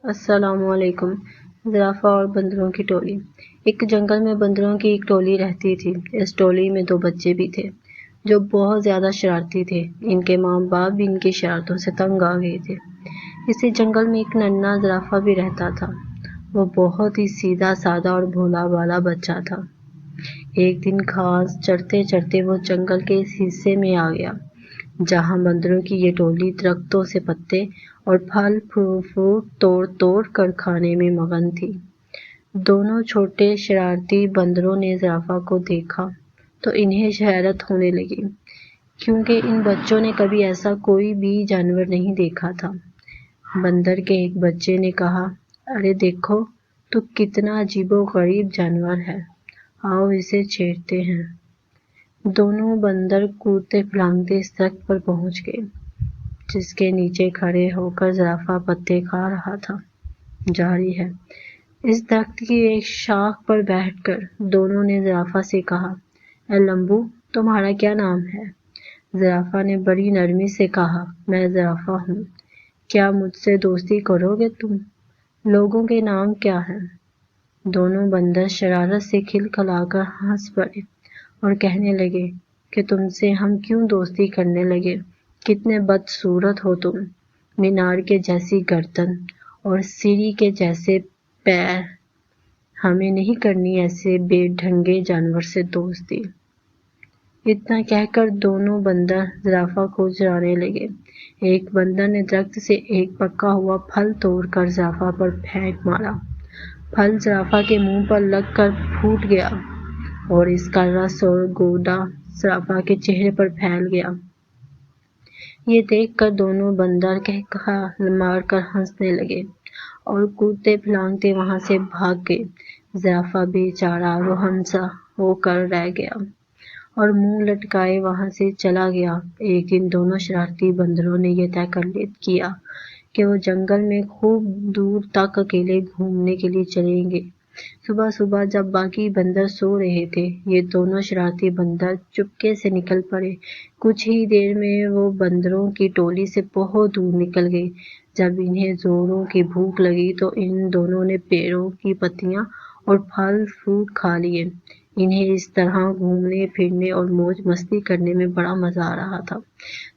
السلام علیکم۔ زرافہ اور بندروں کی ٹولی۔ ایک جنگل میں بندروں کی ایک ٹولی رہتی تھی۔ اس ٹولی میں 2 بچے بھی تھے جو بہت زیادہ شرارتی تھے۔ ان کے ماں باپ بھی ان کی شرارتوں سے تنگ آ گئے تھے۔ اسی جنگل میں ایک ننھا زرافہ بھی رہتا تھا۔ وہ بہت ہی سیدھا سادہ اور بھولا بالا بچہ تھا۔ ایک دن گھاس چرتے چرتے وہ جنگل کے اس حصے میں آ گیا جہاں بندروں کی یہ ٹولی درختوں سے پتے اور پھل فروٹ توڑ توڑ کر کھانے میں مگن تھی۔ دونوں چھوٹے شرارتی بندروں نے زرافہ کو دیکھا تو انہیں حیرت ہونے لگی کیونکہ ان بچوں نے کبھی ایسا کوئی بھی جانور نہیں دیکھا تھا۔ بندر کے ایک بچے نے کہا، ارے دیکھو تو کتنا عجیب و غریب جانور ہے، آؤ اسے چھیڑتے ہیں۔ دونوں بندر کودتے پھلانگتے اس درخت پر پہنچ گئے جس کے نیچے کھڑے ہو کر زرافہ پتے کھا رہا تھا۔ جاری ہے۔ اس درخت کی ایک شاخ پر بیٹھ کر دونوں نے زرافہ سے کہا، اے لمبو، تمہارا کیا نام ہے؟ زرافہ نے بڑی نرمی سے کہا، میں زرافہ ہوں، کیا مجھ سے دوستی کرو گے تم؟ لوگوں کے نام کیا ہیں؟ دونوں بندر شرارت سے کھلکھلا کر ہنس پڑے اور کہنے لگے کہ تم سے ہم کیوں دوستی کرنے لگے، کتنے بدصورت ہو تم، مینار کے جیسی گردن اور سیڑھی کے جیسے پیر، ہمیں نہیں کرنی ایسے بے ڈھنگے جانور سے دوستی۔ اتنا کہہ کر دونوں بندر زرافہ کو چرانے لگے۔ ایک بندر نے درخت سے ایک پکا ہوا پھل توڑ کر زرافہ پر پھینک مارا۔ پھل زرافہ کے منہ پر لگ کر پھوٹ گیا اور اس کا رس اور گودا زرافہ کے چہرے پر پھیل گیا۔ یہ دیکھ کر دونوں بندر قہقہا مار کر ہنسنے لگے اور کودتے پھلانگتے وہاں سے بھاگ گئے۔ زرافہ بے چارہ روہنسا ہو کر رہ گیا اور منہ لٹکائے وہاں سے چلا گیا۔ ایک دن دونوں شرارتی بندروں نے یہ طے کیا کہ وہ جنگل میں خوب دور تک اکیلے گھومنے کے لیے چلیں گے۔ صبح صبح جب باقی بندر سو رہے تھے، یہ دونوں شرارتی بندر چپکے سے نکل پڑے۔ کچھ ہی دیر میں وہ بندروں کی ٹولی سے بہت دور نکل گئے۔ جب انہیں زوروں کی بھوک لگی تو ان دونوں نے پیڑوں کی پتیاں اور پھل فروٹ کھا لیے۔ انہیں اس طرح گھومنے پھرنے اور موج مستی کرنے میں بڑا مزہ آ رہا تھا۔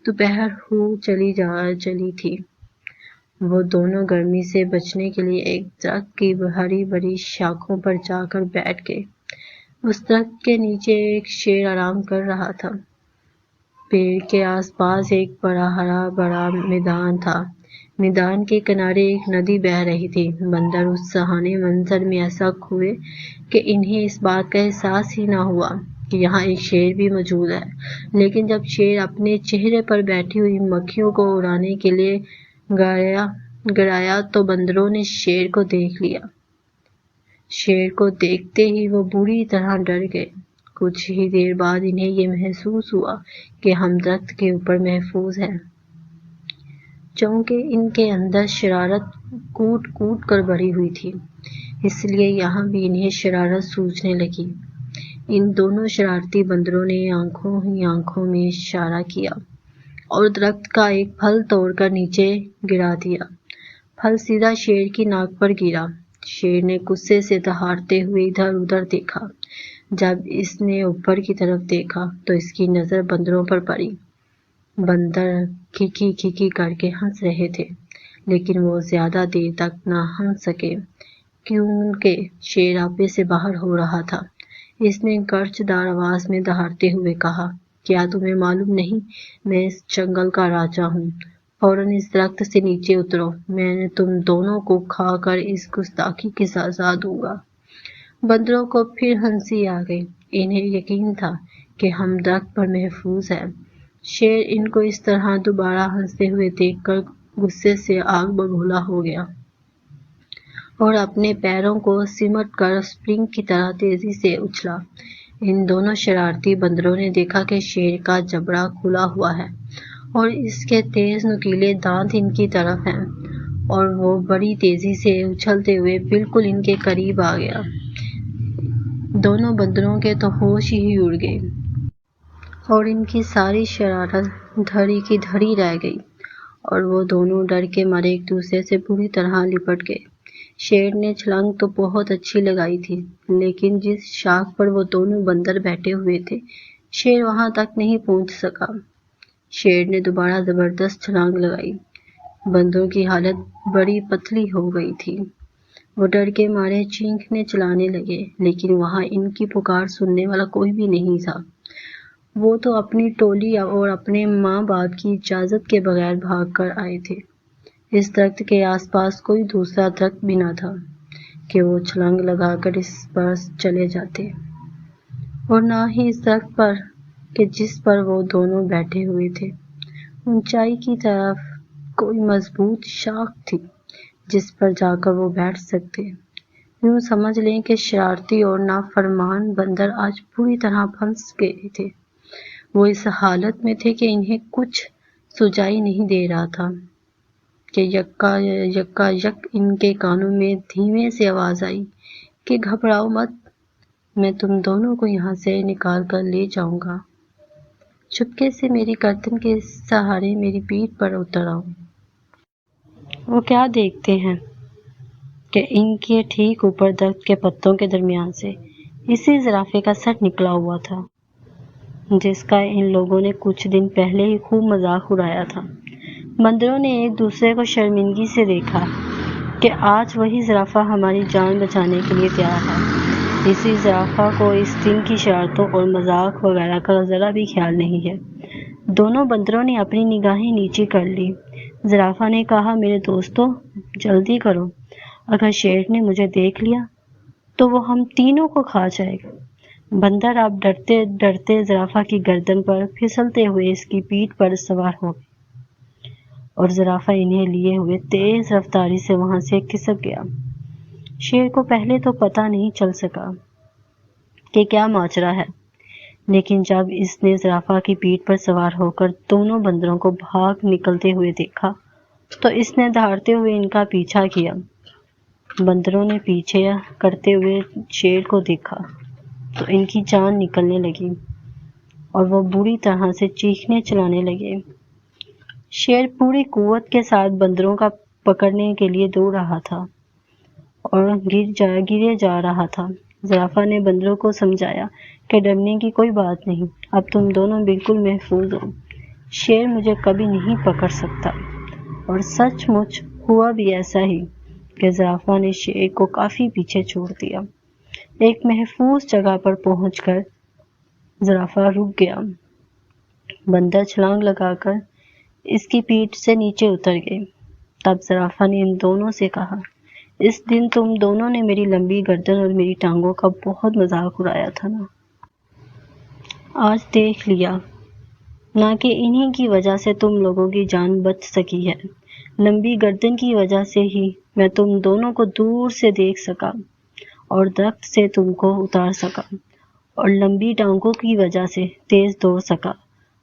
دوپہر ہو چلی تھی۔ وہ دونوں گرمی سے بچنے کے لیے ایک درخت کی ہری بھری شاخوں پر جا کر بیٹھ گئے۔ اس درخت کے نیچے ایک شیر آرام کر رہا تھا۔ پیڑ کے آس پاس ایک بڑا ہرا بھرا میدان تھا۔ میدان کے کنارے ایک ندی بہہ رہی تھی۔ بندر اس سہانے منظر میں ایسا کھوئے کہ انہیں اس بات کا احساس ہی نہ ہوا کہ یہاں ایک شیر بھی موجود ہے۔ لیکن جب شیر اپنے چہرے پر بیٹھی ہوئی مکھیوں کو اڑانے کے لیے گڑایا تو بندروں نے شیر کو دیکھ لیا۔ شیر کو دیکھتے ہی وہ بری طرح ڈر گئے۔ کچھ ہی دیر بعد انہیں یہ محسوس ہوا کہ ہم درخت کے اوپر محفوظ ہیں۔ چونکہ ان کے اندر شرارت کوٹ کوٹ کر بھری ہوئی تھی، اس لیے یہاں بھی انہیں شرارت سوجنے لگی۔ ان دونوں شرارتی بندروں نے آنکھوں ہی آنکھوں میں اشارہ کیا اور درخت کا ایک پھل توڑ کر نیچے گرا دیا۔ پھل سیدھا شیر کی ناک پر گرا۔ شیر نے غصے سے دہاڑتے ہوئے ادھر ادھر دیکھا۔ جب اس نے اوپر کی طرف دیکھا تو اس کی نظر بندروں پر پڑی۔ بندر کھکی کھکی کر کے ہنس رہے تھے، لیکن وہ زیادہ دیر تک نہ ہنس سکے کیونکہ شیر آپے سے باہر ہو رہا تھا۔ اس نے گرج دار آواز میں دہاڑتے ہوئے کہا، کیا تمہیں معلوم نہیں میں اس جنگل کا راجا ہوں؟ فوراً اس درخت سے نیچے اترو، میں تم دونوں کو کھا کر اس گستاخی کی سزا دوں گا۔ بندروں کو پھر ہنسی آ گئی۔ انہیں یقین تھا کہ ہم درخت پر محفوظ ہیں۔ شیر ان کو اس طرح دوبارہ ہنستے ہوئے دیکھ کر غصے سے آگ ببولا ہو گیا اور اپنے پیروں کو سمٹ کر اسپرنگ کی طرح تیزی سے اچھلا۔ ان دونوں شرارتی بندروں نے دیکھا کہ شیر کا جبڑا کھلا ہوا ہے اور اس کے تیز نکیلے دانت ان کی طرف ہیں اور وہ بڑی تیزی سے اچھلتے ہوئے بالکل ان کے قریب آ گیا۔ دونوں بندروں کے تو ہوش ہی اڑ گئے اور ان کی ساری شرارت دھڑی کی دھڑی رہ گئی اور وہ دونوں ڈر کے مارے ایک دوسرے سے بری طرح لپٹ گئے۔ شیر نے چھلانگ تو بہت اچھی لگائی تھی، لیکن جس شاخ پر وہ دونوں بندر بیٹھے ہوئے تھے، شیر وہاں تک نہیں پہنچ سکا۔ شیر نے دوبارہ زبردست چھلانگ لگائی۔ بندروں کی حالت بڑی پتلی ہو گئی تھی۔ وہ ڈر کے مارے چیخنے چلانے لگے، لیکن وہاں ان کی پکار سننے والا کوئی بھی نہیں تھا۔ وہ تو اپنی ٹولی اور اپنے ماں باپ کی اجازت کے بغیر بھاگ کر آئے تھے۔ اس درخت کے آس پاس کوئی دوسرا درخت بھی نہ تھا کہ وہ چھلانگ لگا کر اس پر چلے جاتے، اور نہ ہی اس درخت پر کہ جس پر وہ دونوں بیٹھے ہوئے تھے۔ اونچائی کی طرف کوئی مضبوط شاخ تھی جس پر جا کر وہ بیٹھ سکتے۔ یوں سمجھ لیں کہ شرارتی اور نافرمان بندر آج پوری طرح پھنس گئے تھے۔ وہ اس حالت میں تھے کہ انہیں کچھ سجائی نہیں دے رہا تھا کہ یکا یک ان کے کانوں میں دھیمے سے آواز آئی کہ گھبراؤ مت، میں تم دونوں کو یہاں سے نکال کر لے جاؤں گا۔ چپکے سے میری گردن کے سہارے میری پیٹھ پر اتر آؤ۔ وہ کیا دیکھتے ہیں کہ ان کے ٹھیک اوپر درخت کے پتوں کے درمیان سے اسی زرافے کا سر نکلا ہوا تھا، جس کا ان لوگوں نے کچھ دن پہلے ہی خوب مذاق اڑایا تھا۔ بندروں نے ایک دوسرے کو شرمندگی سے دیکھا کہ آج وہی زرافہ ہماری جان بچانے کے لیے تیار ہے۔ اسی زرافہ کو اس دن کی شرارتوں اور مذاق وغیرہ کا ذرا بھی خیال نہیں ہے۔ دونوں بندروں نے اپنی نگاہیں نیچی کر لی۔ زرافہ نے کہا، میرے دوستو، جلدی کرو، اگر شیر نے مجھے دیکھ لیا تو وہ ہم تینوں کو کھا جائے گا۔ بندر اب ڈرتے ڈرتے زرافہ کی گردن پر پھسلتے ہوئے اس کی پیٹھ پر سوار ہو گئے، اور زرافہ انہیں لیے ہوئے تیز رفتاری سے وہاں سے کھسک گیا۔ شیر کو پہلے تو پتہ نہیں چل سکا کہ کیا ماجرا ہے، لیکن جب اس نے زرافہ کی پیٹھ پر سوار ہو کر دونوں بندروں کو بھاگ نکلتے ہوئے دیکھا تو اس نے دھاڑتے ہوئے ان کا پیچھا کیا۔ بندروں نے پیچھے کرتے ہوئے شیر کو دیکھا تو ان کی جان نکلنے لگی اور وہ بری طرح سے چیخنے چلانے لگے۔ شیر پوری قوت کے ساتھ بندروں کا پکڑنے کے لیے دوڑ رہا تھا اور گرے جا رہا تھا۔ زرافہ نے بندروں کو سمجھایا کہ ڈرنے کی کوئی بات نہیں، اب تم دونوں بالکل محفوظ ہو، شیر مجھے کبھی نہیں پکڑ سکتا۔ اور سچ مچ ہوا بھی ایسا ہی کہ زرافہ نے شیر کو کافی پیچھے چھوڑ دیا۔ ایک محفوظ جگہ پر پہنچ کر زرافہ رک گیا۔ بندر چھلانگ لگا کر اس کی پیٹھ سے نیچے اتر گئے۔ تب زرافہ نے ان دونوں سے کہا، اس دن تم دونوں نے میری لمبی گردن اور میری ٹانگوں کا بہت مذاق اڑایا تھا نا؟ آج دیکھ لیا نہ کہ انہی کی وجہ سے تم لوگوں کی جان بچ سکی ہے۔ لمبی گردن کی وجہ سے ہی میں تم دونوں کو دور سے دیکھ سکا اور درخت سے تم کو اتار سکا، اور لمبی ٹانگوں کی وجہ سے تیز دوڑ سکا۔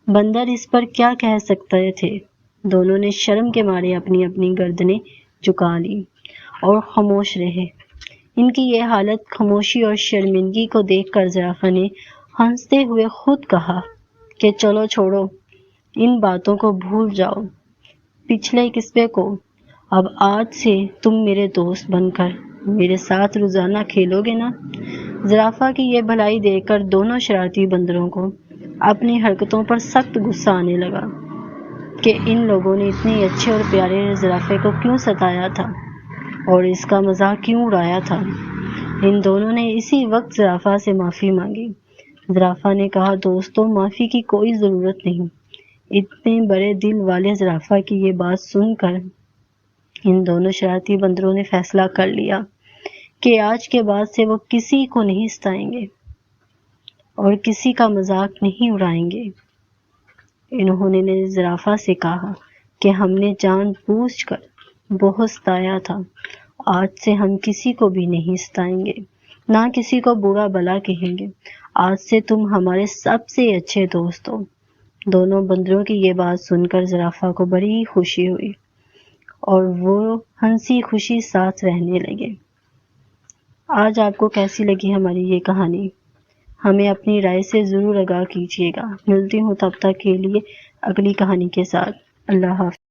بندر اس پر کیا کہہ سکتے تھے؟ دونوں نے شرم کے مارے اپنی اپنی گردنیں جھکا لی اور خاموش رہے۔ ان کی یہ حالت خاموشی اور شرمندگی کو دیکھ کر زرافہ نے ہنستے ہوئے خود کہا کہ چلو چھوڑو، ان باتوں کو بھول جاؤ، پچھلے قصے کو۔ اب آج سے تم میرے دوست بن کر میرے ساتھ روزانہ کھیلو گے نا؟ زرافہ کی یہ بھلائی دیکھ کر دونوں شرارتی بندروں کو اپنی حرکتوں پر سخت غصہ آنے لگا کہ ان لوگوں نے اتنے اچھے اور پیارے زرافے کو کیوں ستایا تھا اور اس کا مذاق کیوں اڑایا تھا۔ ان دونوں نے اسی وقت زرافہ سے معافی مانگی۔ زرافہ نے کہا، دوستو، معافی کی کوئی ضرورت نہیں۔ اتنے بڑے دل والے زرافہ کی یہ بات سن کر ان دونوں شرارتی بندروں نے فیصلہ کر لیا کہ آج کے بعد سے وہ کسی کو نہیں ستائیں گے اور کسی کا مذاق نہیں اڑائیں گے۔ انہوں نے زرافہ سے کہا کہ ہم نے جان بوجھ کر بہت ستایا تھا، آج سے ہم کسی کو بھی نہیں ستائیں گے، نہ کسی کو برا بھلا کہیں گے، آج سے تم ہمارے سب سے اچھے دوست ہو۔ دونوں بندروں کی یہ بات سن کر زرافہ کو بڑی خوشی ہوئی اور وہ ہنسی خوشی ساتھ رہنے لگے۔ آج آپ کو کیسی لگی ہماری یہ کہانی؟ ہمیں اپنی رائے سے ضرور آگاہ کیجیے گا۔ ملتی ہوں تب تک کے لیے اگلی کہانی کے ساتھ۔ اللہ حافظ۔